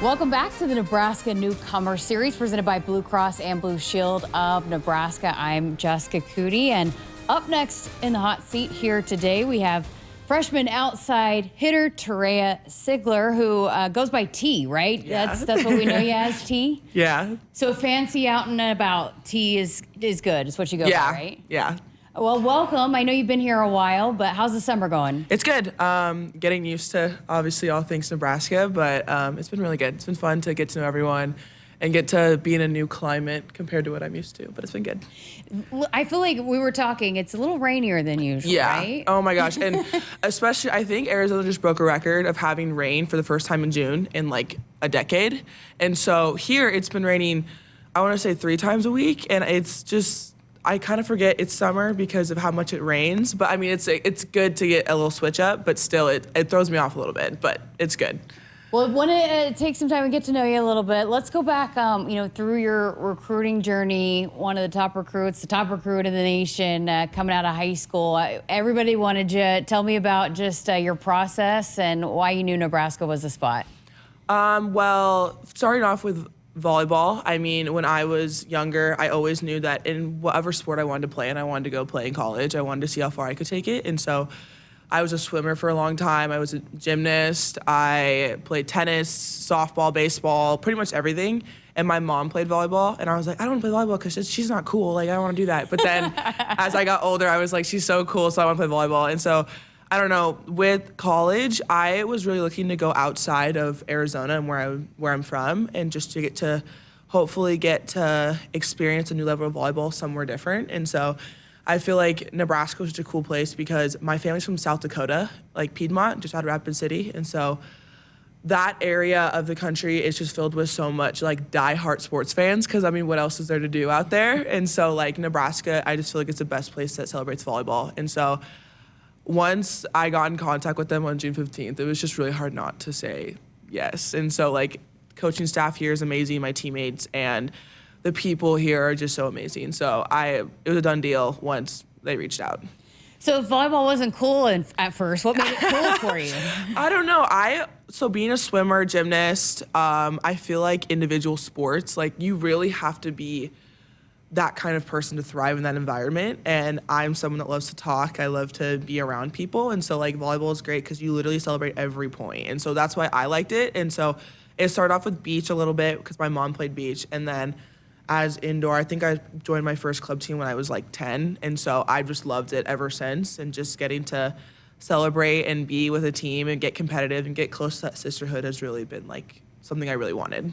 Welcome back to the Nebraska Newcomer Series presented by Blue Cross and Blue Shield of Nebraska. I'm Jessica Coody, and up next in the hot seat here today, we have freshman outside hitter Teraya Sigler, who goes by T, right? Yeah. That's what we know you as, T? Yeah. So fancy out and about, T is good. It's what you go by, right? Yeah. Well, welcome. I know you've been here a while, but how's the summer going? It's good. Getting used to, obviously, all things Nebraska, but it's been really good. It's been fun to get to know everyone and get to be in a new climate compared to what I'm used to, but it's been good. I feel like we were talking, it's a little rainier than usual, right? Oh my gosh. And especially, I think Arizona just broke a record of having rain for the first time in June in like a decade. And so here it's been raining, I want to say 3 times a week, and it's just, I kind of forget it's summer because of how much it rains. But I mean, it's good to get a little switch up, but still it throws me off a little bit, but it's good. Well, I want to take some time and get to know you a little bit. Let's go back, through your recruiting journey. One of the top recruits, the top recruit in the nation, coming out of high school. Everybody wanted you. Tell me about just your process and why you knew Nebraska was the spot. Well, starting off with volleyball. I mean, when I was younger, I always knew that in whatever sport I wanted to play, and I wanted to go play in college, I wanted to see how far I could take it. And so I was a swimmer for a long time. I was a gymnast. I played tennis, softball, baseball, pretty much everything. And my mom played volleyball, and I was like, I don't want to play volleyball because she's not cool. Like, I don't want to do that. But then as I got older, I was like, she's so cool, so I want to play volleyball. And so, I don't know, with college, I was really looking to go outside of Arizona and where I'm from, and just to hopefully get to experience a new level of volleyball somewhere different. And so I feel like Nebraska was such a cool place because my family's from South Dakota, like Piedmont, just out of Rapid City. And so that area of the country is just filled with so much like diehard sports fans, because I mean, what else is there to do out there? And so like Nebraska, I just feel like it's the best place that celebrates volleyball. And so once I got in contact with them on June 15th, it was just really hard not to say yes. And so like coaching staff here is amazing, my teammates, and the people here are just so amazing. So it was a done deal once they reached out. So if volleyball wasn't cool at first, what made it cool for you? I don't know. So being a swimmer, gymnast, I feel like individual sports, like you really have to be that kind of person to thrive in that environment. And I'm someone that loves to talk. I love to be around people. And so like volleyball is great because you literally celebrate every point. And so that's why I liked it. And so it started off with beach a little bit because my mom played beach. And then as indoor, I think I joined my first club team when I was like 10. And so I just loved it ever since. And just getting to celebrate and be with a team and get competitive and get close to that sisterhood has really been like something I really wanted.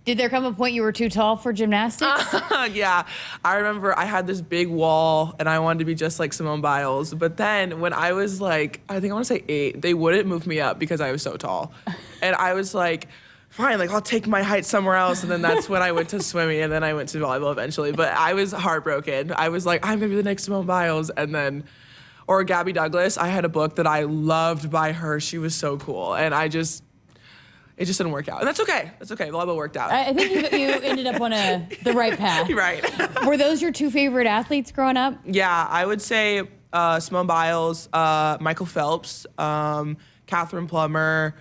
Did there come a point you were too tall for gymnastics? Yeah, I remember I had this big wall and I wanted to be just like Simone Biles. But then when I was like, I think I want to say 8, they wouldn't move me up because I was so tall. And I was like, fine, like I'll take my height somewhere else. And then that's when I went to swimming, and then I went to volleyball eventually. But I was heartbroken. I was like, I'm gonna be the next Simone Biles. And then, or Gabby Douglas, I had a book that I loved by her. She was so cool. And it just didn't work out. And that's okay. That's okay. Volleyball worked out. I think you ended up on the right path. Right. Were those your 2 favorite athletes growing up? Yeah, I would say Simone Biles, Michael Phelps, Catherine Plummer.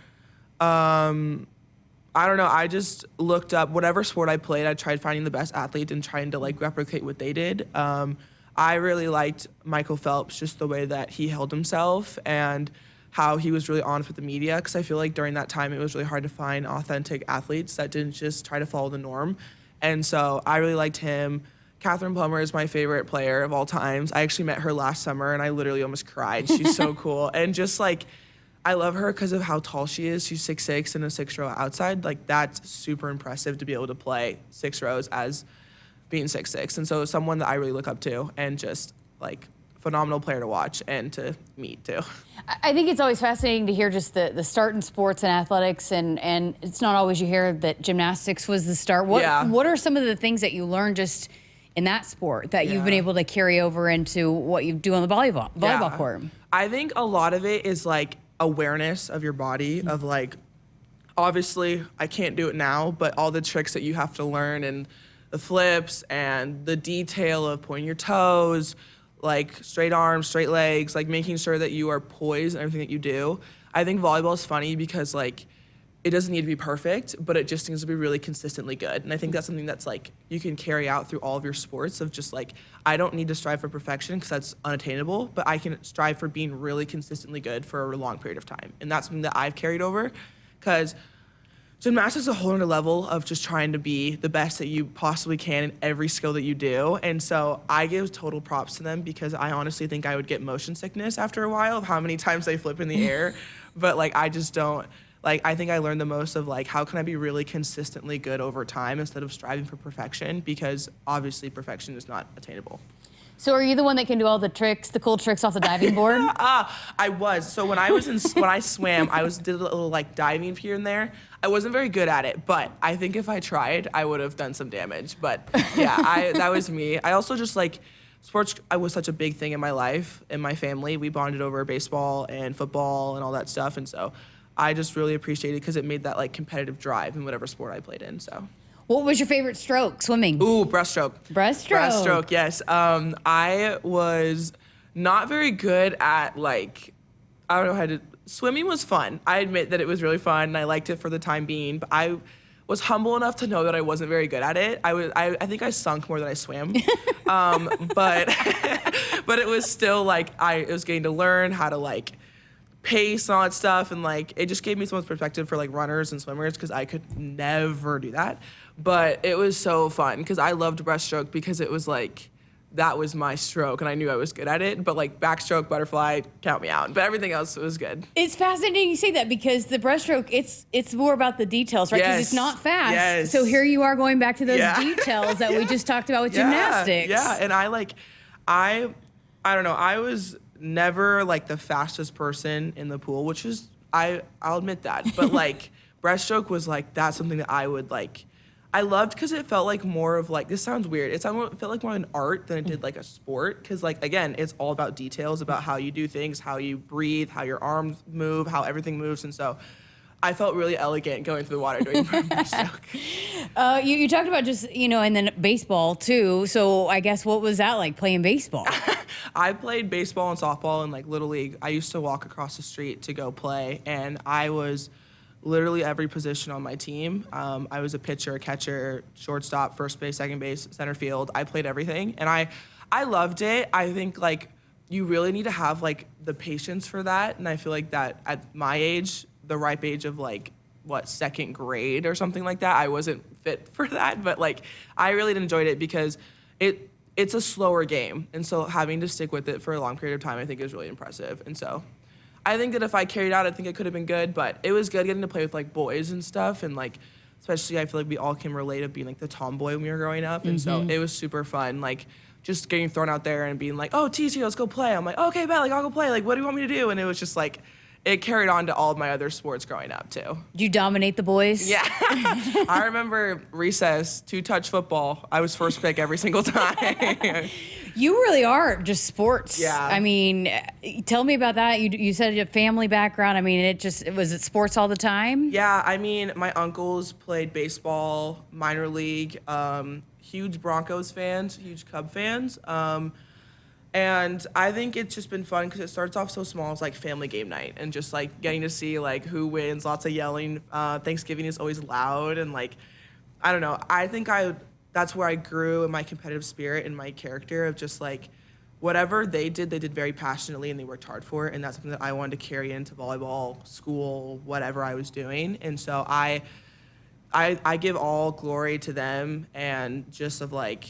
I don't know. I just looked up whatever sport I played. I tried finding the best athlete and trying to like replicate what they did. I really liked Michael Phelps, just the way that he held himself and how he was really honest with the media, because I feel like during that time it was really hard to find authentic athletes that didn't just try to follow the norm. And so I really liked him. Catherine Plummer is my favorite player of all times. I actually met her last summer and I literally almost cried. She's so cool. And just like, I love her because of how tall she is. She's 6'6" and a 6-row outside. Like that's super impressive to be able to play 6 rows as being 6'6". And so someone that I really look up to, and just like phenomenal player to watch and to meet too. I think it's always fascinating to hear just the start in sports and athletics, and it's not always you hear that gymnastics was the start. What are some of the things that you learned just in that sport that you've been able to carry over into what you do on the volleyball court? I think a lot of it is like awareness of your body, of like, obviously I can't do it now, but all the tricks that you have to learn and the flips and the detail of pointing your toes, like straight arms, straight legs, like making sure that you are poised in everything that you do. I think volleyball is funny because like it doesn't need to be perfect, but it just needs to be really consistently good. And I think that's something that's like you can carry out through all of your sports of just like, I don't need to strive for perfection because that's unattainable, but I can strive for being really consistently good for a long period of time. And that's something that I've carried over, because gymnastics is a whole other level of just trying to be the best that you possibly can in every skill that you do. And so I give total props to them, because I honestly think I would get motion sickness after a while of how many times they flip in the air. But like, I just don't. Like, I think I learned the most of like, how can I be really consistently good over time instead of striving for perfection, because obviously perfection is not attainable. So are you the one that can do all the tricks, the cool tricks off the diving board? I was. So when I was when I swam, did a little like diving here and there. I wasn't very good at it, but I think if I tried, I would have done some damage. But yeah, that was me. I also just like, sports was such a big thing in my life, in my family. We bonded over baseball and football and all that stuff. And so I just really appreciated it because it made that like competitive drive in whatever sport I played in. So. What was your favorite stroke, swimming? Ooh, breaststroke. Breaststroke. Breaststroke, yes. I was not very good at like, I don't know how to, swimming was fun. I admit that it was really fun and I liked it for the time being, but I was humble enough to know that I wasn't very good at it. I think I sunk more than I swam. But it was still like, it was getting to learn how to like pace and all that stuff, and like it just gave me so much perspective for like runners and swimmers, because I could never do that. But it was so fun because I loved breaststroke, because it was like that was my stroke and I knew I was good at it. But like backstroke, butterfly, count me out. But everything else was good. It's fascinating you say that, because the breaststroke, it's more about the details, right? Because Yes. it's not fast. Yes. So here you are going back to those details that we just talked about with gymnastics. Yeah, and I don't know, I was never like the fastest person in the pool, which is, I'll admit that. But like breaststroke was like, that's something that I would like, I loved, because it felt like more of like, this sounds weird, it felt like more an art than it did like a sport, because like, again, it's all about details, about how you do things, how you breathe, how your arms move, how everything moves. And so I felt really elegant going through the water doing breaststroke. You talked about just, and then baseball too. So I guess what was that like, playing baseball? I played baseball and softball in like Little League. I used to walk across the street to go play, and I was literally every position on my team. I was a pitcher, catcher, shortstop, first base, second base, center field. I played everything, and I loved it. I think like you really need to have like the patience for that, and I feel like that at my age, the ripe age of like second grade or something like that, I wasn't fit for that. But like I really enjoyed it, because it's a slower game, and so having to stick with it for a long period of time, I think is really impressive. And so I think that if I carried out, I think it could have been good, but it was good getting to play with like boys and stuff, and like especially I feel like we all can relate to being like the tomboy when we were growing up. And so it was super fun, like just getting thrown out there and being like, oh, TC, let's go play. I'm like, okay, bet, like I'll go play. Like, what do you want me to do? And it was just like, it carried on to all of my other sports growing up too. Did you dominate the boys? Yeah. I remember recess, 2-touch football. I was first pick every single time. You really are just sports. Yeah. I mean, tell me about that. You said a family background. I mean, was it sports all the time? Yeah, I mean, my uncles played baseball, minor league, huge Broncos fans, huge Cub fans. And I think it's just been fun because it starts off so small. It's like family game night and just like getting to see like who wins, lots of yelling. Thanksgiving is always loud, and like, I don't know. I think that's where I grew in my competitive spirit and my character of just like whatever they did very passionately and they worked hard for it. And that's something that I wanted to carry into volleyball, school, whatever I was doing. And so I give all glory to them, and just of like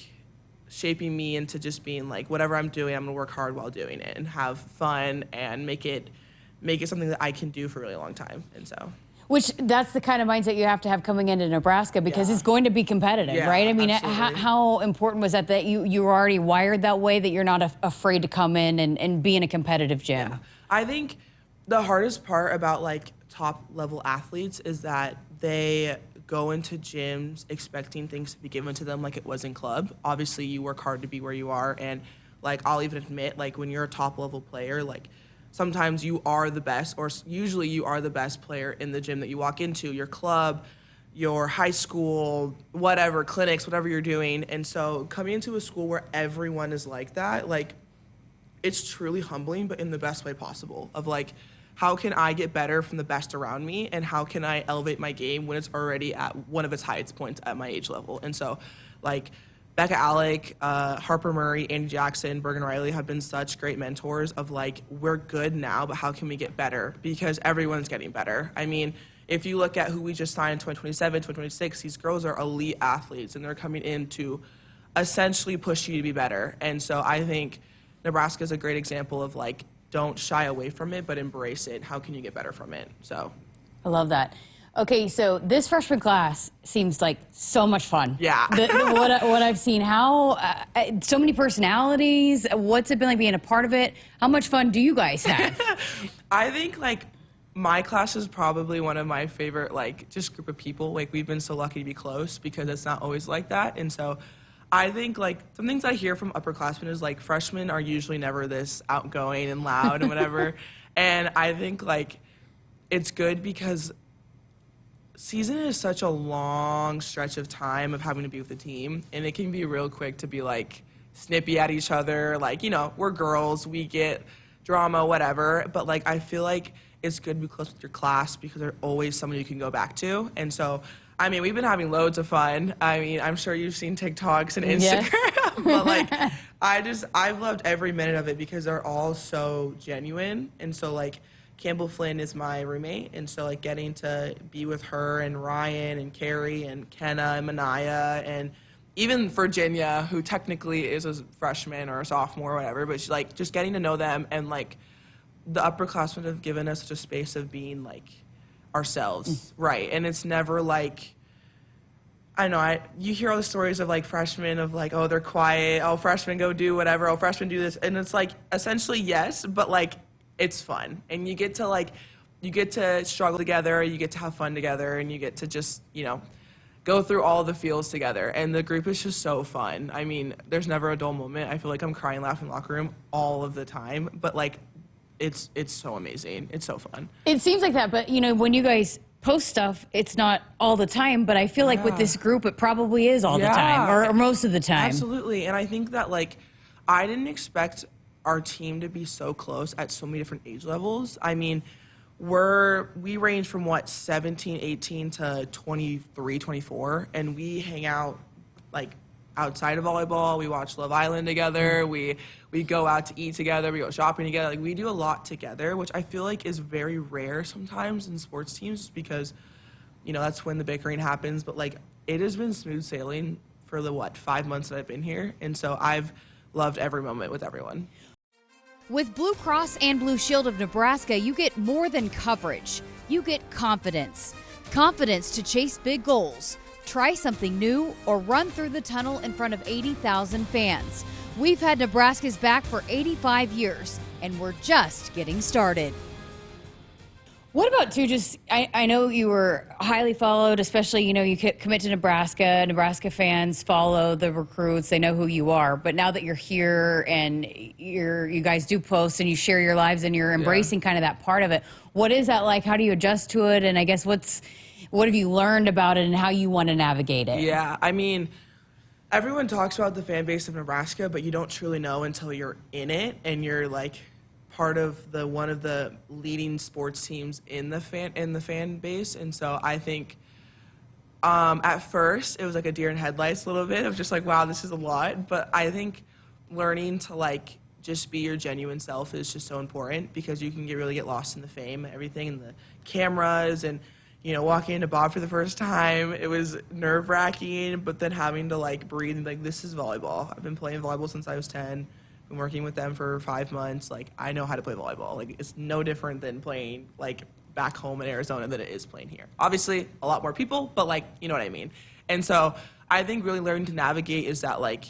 shaping me into just being like, whatever I'm doing, I'm gonna work hard while doing it and have fun and make it something that I can do for a really long time. And so, which that's the kind of mindset you have to have coming into Nebraska, because it's going to be competitive, right? I mean, how important was that you were already wired that way, that you're not afraid to come in and be in a competitive gym? Yeah. I think the hardest part about like top level athletes is that they go into gyms expecting things to be given to them like it was in club. Obviously, you work hard to be where you are, and like I'll even admit, like when you're a top level player, like sometimes you are the best, or usually you are the best player in the gym that you walk into, your club, your high school, whatever, clinics, whatever you're doing. And so coming into a school where everyone is like that, like it's truly humbling, but in the best way possible, of like how can I get better from the best around me, and how can I elevate my game when it's already at one of its highest points at my age level? And so, like, Becca Alec, Harper Murray, Andy Jackson, Bergen Riley have been such great mentors of, like, we're good now, but how can we get better? Because everyone's getting better. I mean, if you look at who we just signed in 2027, 2026, these girls are elite athletes, and they're coming in to essentially push you to be better. And so I think Nebraska is a great example of, like, don't shy away from it, but embrace it. How can you get better from it? So I love that. Okay, so this freshman class seems like so much fun. Yeah. What I've seen, how so many personalities. What's it been like being a part of it? How much fun do you guys have? I think, like, my class is probably one of my favorite, like, just group of people. Like, we've been so lucky to be close because it's not always like that. And so I think, like, some things I hear from upperclassmen is, like, freshmen are usually never this outgoing and loud and whatever. And I think, like, it's good because season is such a long stretch of time of having to be with the team, and it can be real quick to be, like, snippy at each other. Like, you know, we're girls, we get drama, whatever. But, like, I feel like it's good to be close with your class because there's always someone you can go back to. And so, I mean, we've been having loads of fun. I mean, I'm sure you've seen TikToks and Instagram, yes. But, like, I've loved every minute of it because they're all so genuine. And so, like, Campbell Flynn is my roommate, and so, like, getting to be with her and Ryan and Carrie and Kenna and Manaya and even Virginia, who technically is a freshman or a sophomore or whatever, but she's, like, just getting to know them, and, like, the upperclassmen have given us such a space of being, like, ourselves, right? And it's never like, I know, you hear all the stories of, like, freshmen of, like, oh, they're quiet, oh, freshmen go do whatever, oh, freshmen do this, and it's, like, essentially yes, but, like, it's fun, and you get to struggle together, you get to have fun together, and you get to just, you know, go through all the feels together, and the group is just so fun. I mean, there's never a dull moment. I feel like I'm crying, laughing in the locker room all of the time, but, like, it's so amazing. It's so fun. It seems like that, but, you know, when you guys post stuff, it's not all the time, but I feel like with this group, it probably is all the time, or most of the time. Absolutely, and I think that, like, I didn't expect our team to be so close at so many different age levels. I mean, we range from, 17, 18 to 23, 24, and we hang out, like, outside of volleyball. We watch Love Island together. We go out to eat together. We go shopping together. Like, we do a lot together, which I feel like is very rare sometimes in sports teams, just because, you know, that's when the bickering happens. But, like, it has been smooth sailing for the 5 months that I've been here, and so I've loved every moment with everyone. With Blue Cross and Blue Shield of Nebraska, you get more than coverage. You get confidence. Confidence to chase big goals, try something new, or run through the tunnel in front of 80,000 fans. We've had Nebraska's back for 85 years, and we're just getting started. What about, too, just, I know you were highly followed, especially, you know, you commit to Nebraska. Nebraska fans follow the recruits. They know who you are. But now that you're here and you guys do post and you share your lives and you're embracing kind of that part of it, what is that like? How do you adjust to it? And I guess what have you learned about it and how you want to navigate it? Yeah, I mean, everyone talks about the fan base of Nebraska, but you don't truly know until you're in it and you're, like, part of one of the leading sports teams in the fan base. And so I think at first it was like a deer in headlights a little bit of just like, wow, this is a lot. But I think learning to, like, just be your genuine self is just so important, because you can really get lost in the fame and everything and the cameras. And, you know, walking into Bob for the first time, it was nerve-wracking, but then having to, like, breathe and, like, this is volleyball. I've been playing volleyball since I was 10. Been working with them for 5 months. Like, I know how to play volleyball. Like, it's no different than playing, like, back home in Arizona than it is playing here. Obviously, a lot more people, but, like, you know what I mean. And so I think really learning to navigate is that, like,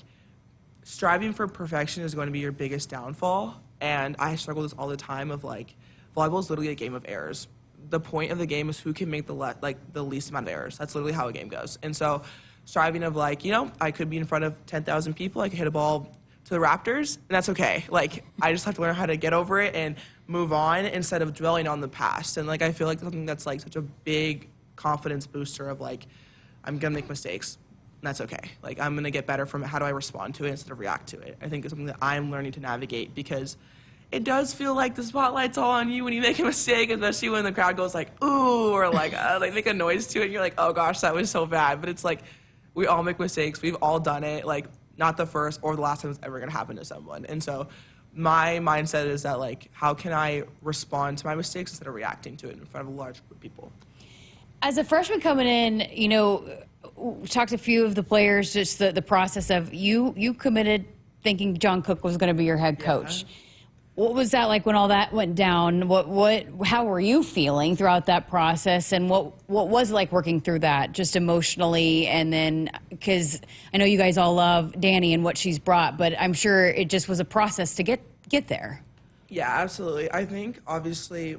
striving for perfection is going to be your biggest downfall. And I struggle with this all the time of, like, volleyball is literally a game of errors. The point of the game is who can make the least amount of errors. That's literally how a game goes. And so striving of, like, you know, I could be in front of 10,000 people. I could hit a ball to the Raptors, and that's okay. Like, I just have to learn how to get over it and move on instead of dwelling on the past. And, like, I feel like something that's, like, such a big confidence booster of, like, I'm gonna make mistakes, and that's okay. Like, I'm gonna get better from it. How do I respond to it instead of react to it? I think it's something that I'm learning to navigate, because it does feel like the spotlight's all on you when you make a mistake, especially when the crowd goes like, ooh, or like they make a noise to it and you're like, oh gosh, that was so bad. But it's like, we all make mistakes. We've all done it. Like, not the first or the last time it's ever gonna happen to someone. And so my mindset is that, like, how can I respond to my mistakes instead of reacting to it in front of a large group of people? As a freshman coming in, you know, we talked to a few of the players, just the process of you committed thinking John Cook was going to be your head coach. Yeah. What was that like when all that went down? How were you feeling throughout that process, and what was it like working through that, just emotionally? And then, because I know you guys all love Danny and what she's brought, but I'm sure it just was a process to get there. Yeah, absolutely. I think obviously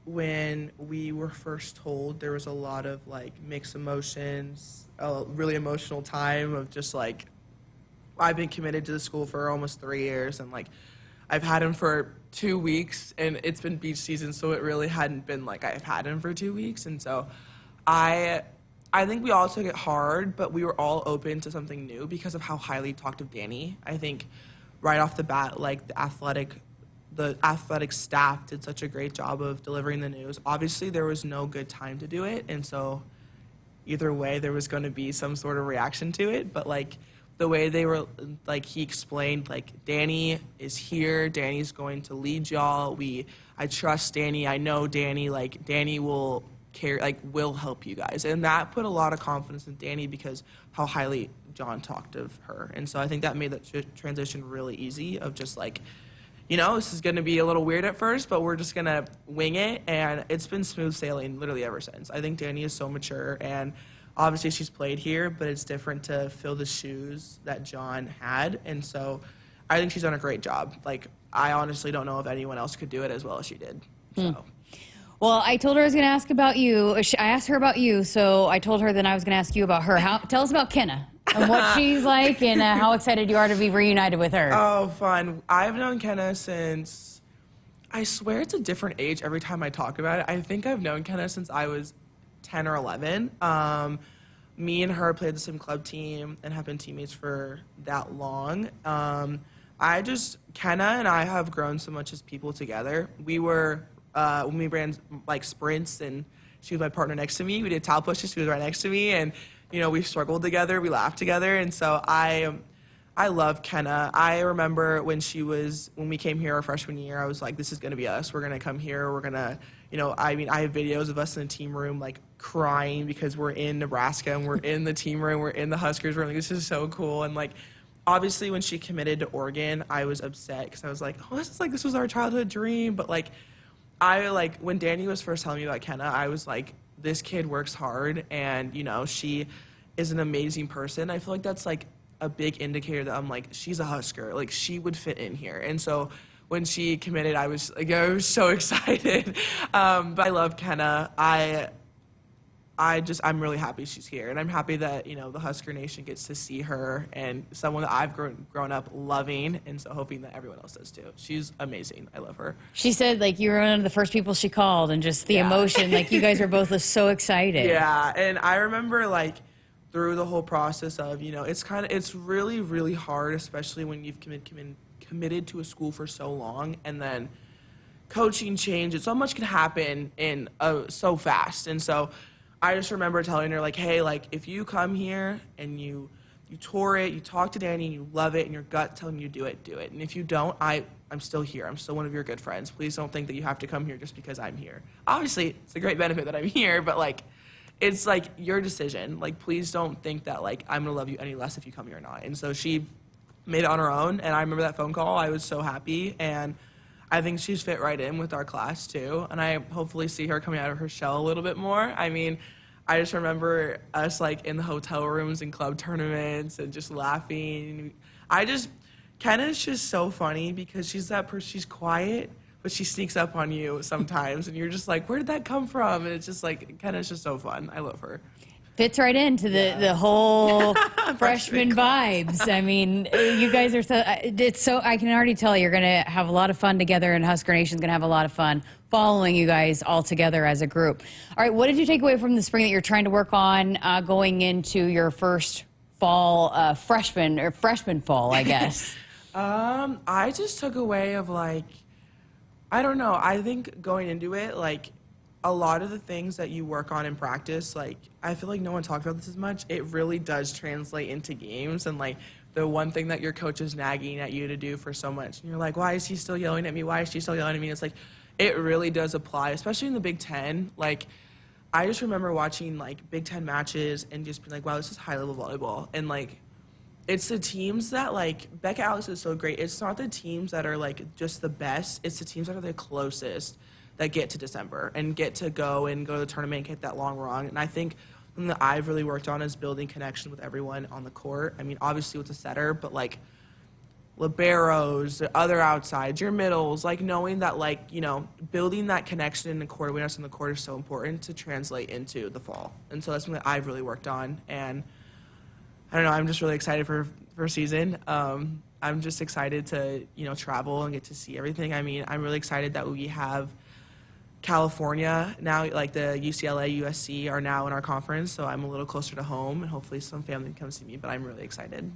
when we were first told, there was a lot of like mixed emotions, a really emotional time of just like, I've been committed to the school for almost 3 years, and like I've had him for 2 weeks, and it's been beach season, so it really hadn't been like I've had him for 2 weeks. And so I think we all took it hard, but we were all open to something new because of how highly talked of Danny. I think right off the bat, like the athletic staff did such a great job of delivering the news. Obviously, there was no good time to do it, and so either way, there was going to be some sort of reaction to it. But like the way they were, like he explained, like Danny is here, Danny's going to lead y'all. I trust Danny. I know Danny. Like Danny will care, like will help you guys, and that put a lot of confidence in Danny because how highly John talked of her. And so I think that made that transition really easy of just like, you know, this is going to be a little weird at first, but we're just going to wing it. And it's been smooth sailing literally ever since. I think Danny is so mature, and obviously she's played here, but it's different to fill the shoes that John had. And so I think she's done a great job. Like, I honestly don't know if anyone else could do it as well as she did. So. Well, I told her I was going to ask about you. I asked her about you, so I told her then I was going to ask you about her. Tell us about Kenna and what she's like, and how excited you are to be reunited with her. Oh, fun. I've known Kenna since, I swear it's a different age every time I talk about it. I think I've known Kenna since I was 10 or 11. Me and her played the same club team and have been teammates for that long. Kenna and I have grown so much as people together. We were, when we ran like sprints, and she was my partner next to me. We did towel pushes, she was right next to me, and you know, we struggled together, we laughed together. And so I love Kenna. I remember when we came here our freshman year, I was like, this is gonna be us. We're gonna come here, we're gonna, you know, I mean, I have videos of us in the team room like crying because we're in Nebraska and we're in the team room, we're in the Huskers room. Like, this is so cool. And like, obviously when she committed to Oregon, I was upset because I was like, oh, this was our childhood dream. But like, when Danny was first telling me about Kenna, I was like, this kid works hard, and you know, she is an amazing person. I feel like that's like a big indicator that I'm like, she's a Husker, like she would fit in here. And so when she committed, I was so excited. But I love Kenna. I'm really happy she's here, and I'm happy that, you know, the Husker Nation gets to see her, and someone that I've grown up loving, and so hoping that everyone else does too. She's amazing. I love her. She said like you were one of the first people she called, and just the emotion, like you guys were both so excited. Yeah, and I remember like through the whole process of, you know, it's really, really hard, especially when you've committed to a school for so long, and then coaching changes. So much can happen in so fast. And so I just remember telling her, like, hey, like, if you come here and you tour it, you talk to Danny, and you love it, and your gut telling you to do it. And if you don't, I'm still here. I'm still one of your good friends. Please don't think that you have to come here just because I'm here. Obviously, it's a great benefit that I'm here, but, like, it's, like, your decision. Like, please don't think that, like, I'm going to love you any less if you come here or not. And so she made it on her own, and I remember that phone call. I was so happy, and I think she's fit right in with our class, too. And I hopefully see her coming out of her shell a little bit more. I mean, I just remember us, like, in the hotel rooms and club tournaments and just laughing. Kenna's just so funny because she's that person, she's quiet, but she sneaks up on you sometimes, and you're just like, where did that come from? And it's just like, Kenna's just so fun. I love her. Fits right into the whole freshman vibes. I mean, you guys are I can already tell you're going to have a lot of fun together, and Husker Nation's going to have a lot of fun following you guys all together as a group. All right, what did you take away from the spring that you're trying to work on going into your first fall, freshman fall, I guess? I just took away of, like, I don't know. I think going into it, like, a lot of the things that you work on in practice, like, I feel like no one talks about this as much. It really does translate into games. And, like, the one thing that your coach is nagging at you to do for so much, and you're like, why is he still yelling at me? Why is she still yelling at me? It's like, it really does apply, especially in the Big Ten. Like, I just remember watching, like, Big Ten matches and just being like, wow, this is high-level volleyball. And, like, it's the teams that, like, Becca Alex is so great. It's not the teams that are, like, just the best. It's the teams that are the closest that get to December and get to go to the tournament and get that long run. And I think something that I've really worked on is building connection with everyone on the court. I mean, obviously with the setter, but, like, liberos, the other outsides, your middles, like, knowing that, like, you know, building that connection in the court, awareness in the court is so important to translate into the fall. And so that's something that I've really worked on. And I don't know, I'm just really excited for season. I'm just excited to, you know, travel and get to see everything. I mean, I'm really excited that we have California now, like the UCLA, USC are now in our conference, so I'm a little closer to home, and hopefully some family can come see me, but I'm really excited.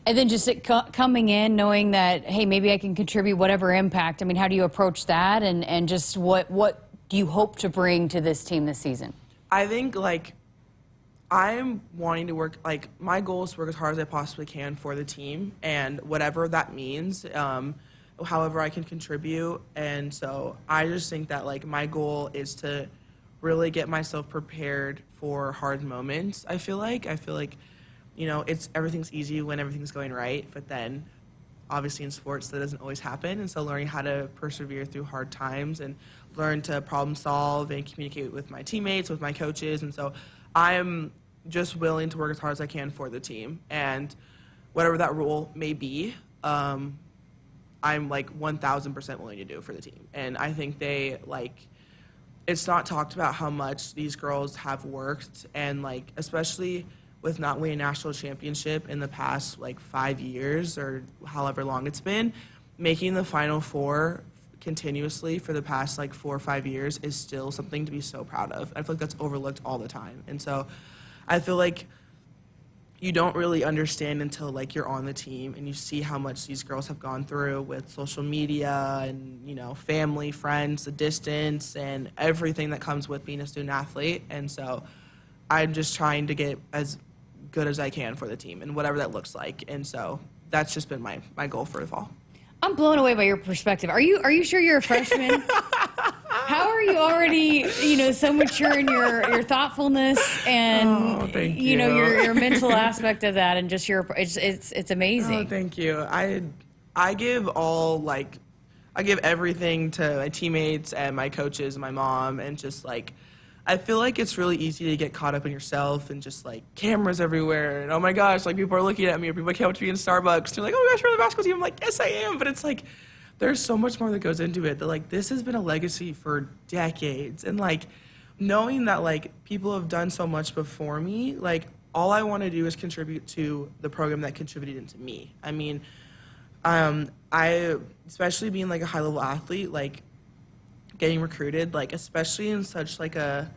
And then just coming in, knowing that, hey, maybe I can contribute whatever impact. I mean, how do you approach that, and just what do you hope to bring to this team this season? I think, like, I'm wanting to work, like, my goal is to work as hard as I possibly can for the team, and whatever that means, however I can contribute. And so I just think that, like, my goal is to really get myself prepared for hard moments. I feel like, you know, everything's easy when everything's going right, but then obviously in sports that doesn't always happen. And so learning how to persevere through hard times and learn to problem solve and communicate with my teammates, with my coaches. And so I'm just willing to work as hard as I can for the team, and whatever that role may be, I'm like 1,000% willing to do for the team. And I think it's not talked about how much these girls have worked, and, like, especially with not winning a national championship in the past, like, 5 years or however long it's been, making the Final Four continuously for the past, like, 4 or 5 years is still something to be so proud of. I feel like that's overlooked all the time. And so I feel like you don't really understand until, like, you're on the team and you see how much these girls have gone through with social media and, you know, family, friends, the distance, and everything that comes with being a student athlete. And so I'm just trying to get as good as I can for the team and whatever that looks like. And so that's just been my goal for the fall. I'm blown away by your perspective. Are you sure you're a freshman? How are you already, you know, so mature in your thoughtfulness and you know your mental aspect of that, and just it's amazing. Oh, thank you. I give everything to my teammates and my coaches and my mom, and just, like, I feel like it's really easy to get caught up in yourself and just, like, cameras everywhere, and oh my gosh, like, people are looking at me, or people came up to me in Starbucks and they're like, oh my gosh, you're on the basketball team. I'm like, yes I am. But it's like, there's so much more that goes into it. That, like, this has been a legacy for decades, and, like, knowing that, like, people have done so much before me, like, all I want to do is contribute to the program that contributed into me. I mean, I, especially being, like, a high-level athlete, like, getting recruited, like, especially in such, like, a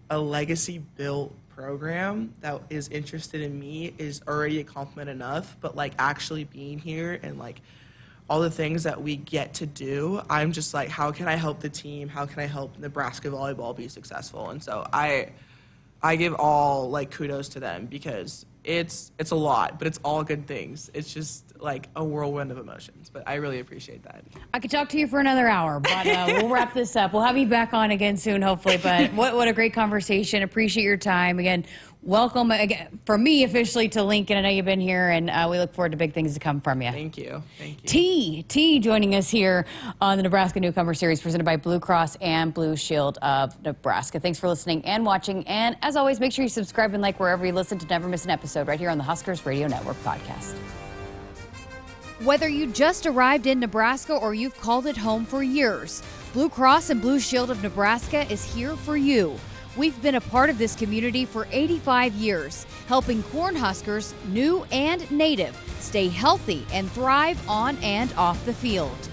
legacy-built program that is interested in me is already a compliment enough. But, like, actually being here and, like, all the things that we get to do, I'm just like, how can I help the team? How can I help Nebraska volleyball be successful? And so I give all, like, kudos to them, because it's a lot, but it's all good things. It's just, like, a whirlwind of emotions, but I really appreciate that. I could talk to you for another hour, but we'll wrap this up. We'll have you back on again soon, hopefully. But what a great conversation. Appreciate your time. Again, welcome again from me officially to Lincoln. I know you've been here, and we look forward to big things to come from you. Thank you. T joining us here on the Nebraska Newcomer Series, presented by Blue Cross and Blue Shield of Nebraska. Thanks for listening and watching. And as always, make sure you subscribe and like wherever you listen to never miss an episode, right here on the Huskers Radio Network podcast. Whether you just arrived in Nebraska or you've called it home for years, Blue Cross and Blue Shield of Nebraska is here for you. We've been a part of this community for 85 years, helping Cornhuskers, new and native, stay healthy and thrive on and off the field.